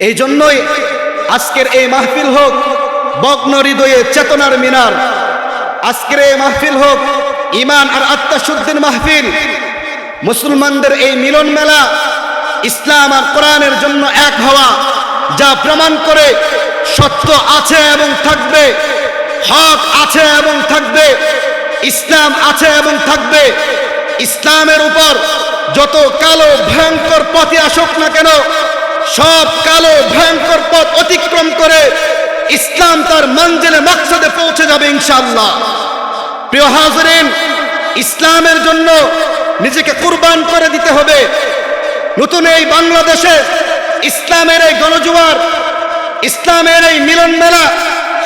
এই জন্যই আজকের এই মাহফিল হোক বগ্ন হৃদয়ে চেতনার মিনার, আজকের এই মাহফিল হোক ঈমান আর আত্মশুদ্ধির মাহফিল, মুসলমানদের এই মিলন মেলা, ইসলাম আর কোরআনের জন্য এক হওয়া, যা প্রমাণ করে সত্য আছে এবং থাকবে, হক আছে এবং থাকবে, ইসলাম আছে এবং থাকবে। ইসলামের উপর যত কালো ভয়ঙ্কর পথে আসুক না কেন, সব কালো ভয়ঙ্কর পথ অতিক্রম করে ইসলাম তার মঞ্জিলে মাকসাদে পৌঁছে যাবে ইনশাআল্লাহ। প্রিয় হাজরিন, ইসলামের জন্য নিজেকে কুরবান করে দিতে হবে। নতুন এই বাংলাদেশে ইসলামের এই গণজোয়ার, ইসলামের এই মিলন মেলা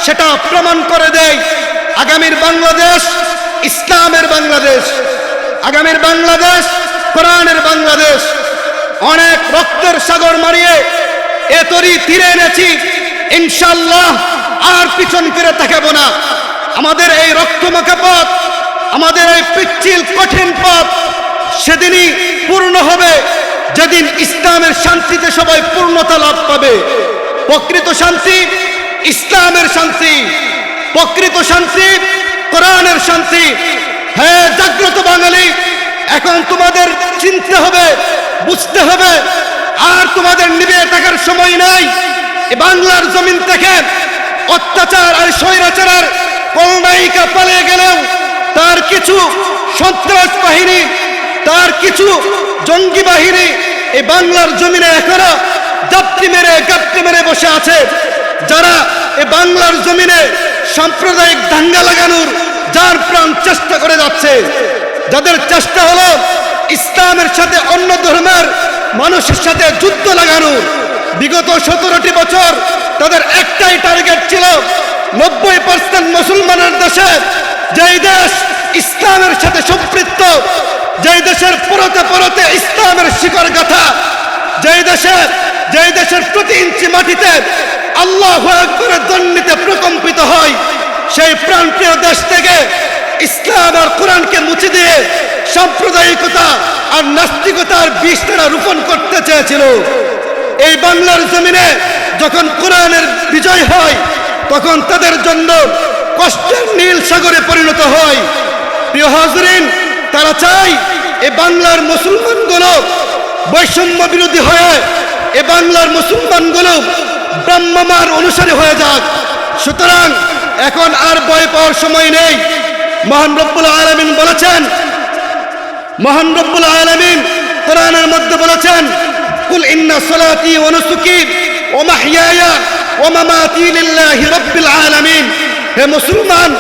সেটা প্রমাণ করে দেয় আগামীর বাংলাদেশ ইসলামের বাংলাদেশ, আগামীর বাংলাদেশ কোরআনের বাংলাদেশ। অনেক রক্তের সাগর মারিয়ে এ তরি তীরে এনেছি, ইনশাআল্লাহ আর পিছন ফিরে তাকাবো না। আমাদের এই রক্তমাখা পথ, আমাদের এই পিচ্ছিল কঠিন পথ সেদিনই পূর্ণ হবে যেদিন ইসলামের শান্তিতে সবাই পূর্ণতা লাভ পাবে। প্রকৃত শান্তি ইসলামের শান্তি, প্রকৃত শান্তি কোরআনের শান্তি। হে জাগ্রত বাঙালি, এখন তোমাদের চিনতে হবে, বুঝতে হবে, আর তোমাদের নিবে থাকার সময় নাই। এ বাংলার জমিন থেকে অত্যাচার আর স্বৈরাচারের কলনায়িকা পালিয়ে গেলেও তার কিছু সন্ত্রাস বাহিনী, তার কিছু জঙ্গি বাহিনী এই বাংলার জমিনে এখনো জাপ্তি মেরে বসে আছে, যারা এ বাংলার জমিনে সাম্প্রদায়িক দাঙ্গা লাগানোর যার প্রাণ চেষ্টা করে যাচ্ছে, যাদের চেষ্টা হলো ইসলামের সাথে অন্য ধর্মের মানুষের সাথে যুদ্ধ লাগানোর। বিগত 17টি বছর তাদের একটাই টার্গেট ছিল 90% মুসলমানের দেশে, যেই দেশ ইসলামের সাথে সম্পৃক্ত, যেই দেশের পরতে পরতে ইসলামের শিকড় গাথা, যেই দেশের প্রতি ইঞ্চি মাটিতে আল্লাহু আকবারের ধ্বনিতে প্রকম্পিত হয়, সেই প্রাণপ্রিয় দেশ থেকে ইসলাম আর কোরআনকে মুছে দিয়ে সাম্প্রদায়িকতা আর নাস্তিকতার বীজ তারা রোপণ করতে চেয়েছিল। এই বাংলার জমিনে যখন কোরআনের বিজয় হয়, তখন তাদের জন্য কষ্টের নীল সাগরে পরিণত হয়। প্রিয় হাজরিন, তারা চায় এই বাংলার মুসলমানগুলো বৈষম্য বিরোধী হয়ে এ বাংলার মুসলমানগুলো ব্রাহ্মমার অনুসারী হয়ে যাক। সুতরাং এখন আর ভয় পাওয়ার সময় নেই। মহান রব্বুল আলামিন বলেছেন, মহান রব্বুল আলামিন কোরআনের মধ্যে বলেছেন, কুল ইন্না সালাতি ওয়া নুসুকি ওয়া মাহইয়ায়া ওয়া মামাতি লিল্লাহি রাব্বিল আলামিন। হে মুসলমান,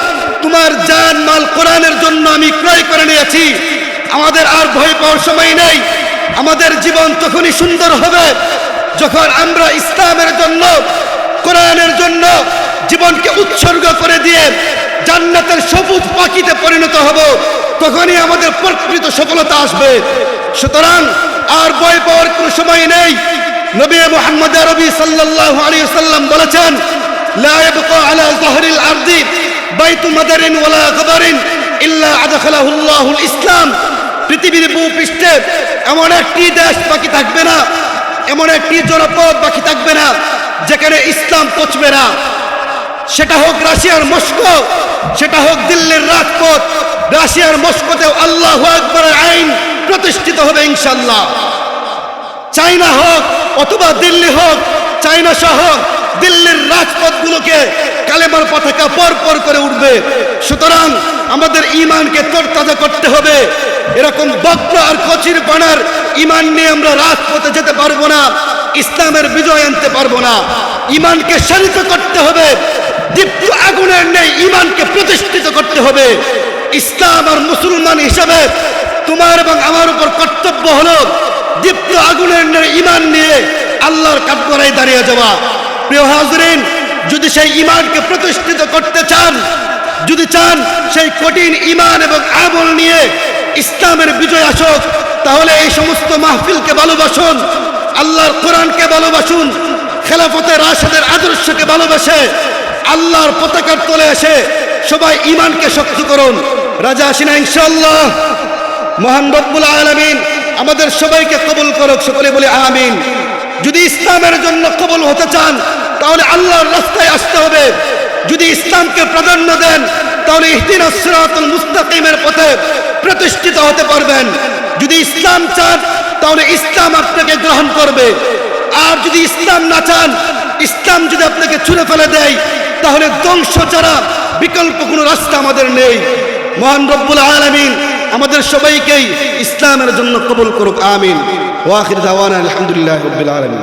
তোমার জান মাল কোরআনের জন্য আমি ক্রয় করে নিয়েছি। আমাদের আর ভয় পাওয়ার সময় নেই। আমাদের জীবন তখনই সুন্দর হবে যখন আমরা ইসলামের জন্য, কোরআনের জন্য জীবনকে উৎসর্গ করে দিয়ে জান্নাতের সবুজ পাখিতে পরিণত হব। তখনই আমাদের প্রকৃত সফলতা আসবে। সুতরাং আর ভয় পাওয়ার কোনো সময় নেই। নবী মুহাম্মদ আরবি সাল্লাল্লাহু আলাইহি ওয়াসাল্লাম বলেছেন, লা ইয়াবকা আলা যাহরিল আরদি বাইতু মাদারিন ওয়ালা গাবারিন ইল্লা আদখালাহু আল্লাহুল ইসলাম। পৃথিবীর ভূপৃষ্ঠে এমন একটি দেশ বাকি থাকবে না, এমন একটি জনপদ বাকি থাকবে না যেখানে ইসলাম পৌঁছবে না। সেটা হোক রাশিয়ার মস্কো, সেটা হোক দিল্লির রাজপথ। রাশিয়ার মস্কোতেও আল্লাহু আকবারের আইন প্রতিষ্ঠিত হবে ইনশাআল্লাহ। চায়না হোক অথবা দিল্লি হোক, চায়না সহ দিল্লির রাজপথগুলোকে কালেমার পতাকা পর করে উঠবে। সুতরাং আমাদের ঈমানকে তরতাজা করতে হবে। এরকম বক্র আর কচির বানার ঈমান নিয়ে আমরা রাজপথে যেতে পারবো না, ইসলামের বিজয় আনতে পারবো না। ঈমানকে শানিত করতে হবে, দীপ্ত আগুনের নেই ঈমানকে প্রতিষ্ঠিত করতে হবে। ইসলাম আর মুসলমান হিসাবে তোমার এবং আমার উপর কর্তব্য হলো দীপ্ত আগুনের নেই ঈমান নিয়ে আল্লাহর কাঠগড়ায় দাঁড়িয়ে যাওয়া। প্রিয় হাজরিন, যদি সেই ঈমানকে প্রতিষ্ঠিত করতে চান, যদি চান সেই কঠিন ঈমান এবং আমল নিয়ে ইসলামের বিজয় আসুক, তাহলে এই সমস্ত মাহফিলকে ভালোবাসুন, আল্লাহর কোরআনকে ভালোবাসুন, খেলাফতে রাশেদের আদর্শকে ভালোবাসে আল্লাহর পতাকার তলে এসে সবাই ঈমানকে শক্ত করুন। রাজা আসিনা ইনশাআল্লাহ। মহান রব্বুল আলামিন আমাদের সবাইকে কবুল করুক, সকলে বলে আমিন। যদি ইসলামের জন্য কবুল হতে চান তাহলে আল্লাহর রাস্তায় আসতে হবে। যদি ইসলামকে প্রাধান্য দেন তাহলে ইহদিনাস সিরাতাল মুস্তাকিমের পথে প্রতিষ্ঠিত হতে পারবেন। যদি ইসলাম চান তাহলে ইসলাম আপনাকে গ্রহণ করবে, আর যদি ইসলাম না চান, ইসলাম যদি আপনাকে ছুঁড়ে ফেলে দেয়, তাহলে ধ্বংস ছাড়া বিকল্প কোনো রাস্তা আমাদের নেই। মহান রব্বুল আলামিন আমাদের সবাইকেই ইসলামের জন্য কবুল করুক, আমিন। ওয়া আখির দাওয়ানা আলহামদুলিল্লাহি রাব্বিল আলামিন।